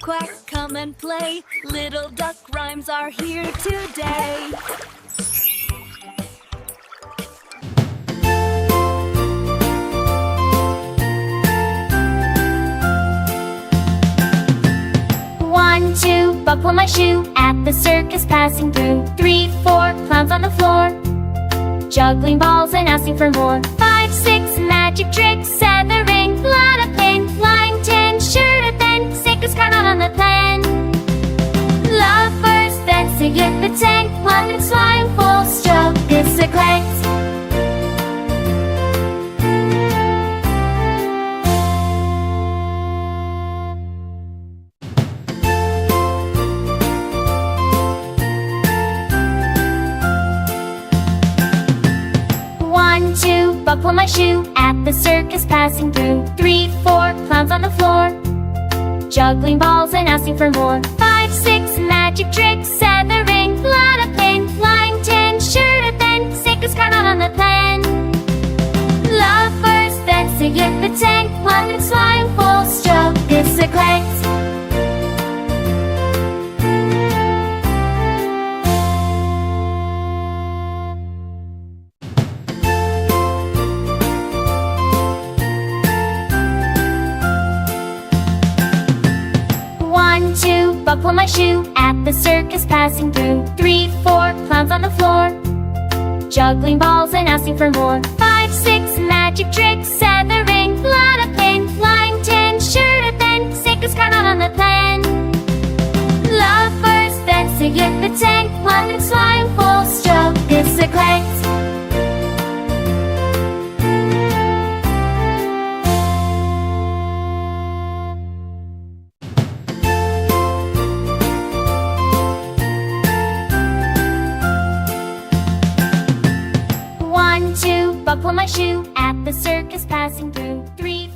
quack, come and play. Little duck rhymes are here today. One, two, buckle my shoe at the circus passing through. 3, 4, clowns on the floor, juggling balls and asking for more. 5, 6, magic tricks, 7, ring, lot of pin. Line 10, sure to bend, 6 card out on the pen. Love first, then sing it the 10. One slime, full stroke, this a clank. One, two, buckle my shoe at the circus passing through. 3, 4, clowns on the floor, juggling balls and asking for more. 5, 6, magic tricks, 7, ring, lot of pin. Line 10, sure to bend, 6 card out on the pen. Love first, then sing it the 10. One slime, full stroke, this a clank. One, two, buckle my shoe at the circus passing through. 3, 4, clowns on the floor, juggling balls and asking for more. 5, 6, magic tricks, 7, ring, lot of pin. Line 10, sure to bend, 6 card out on the pen. Love first, then sing it the 10. One slime, full stroke, this a clank. One, two, buckle my shoe at the circus passing through. 3,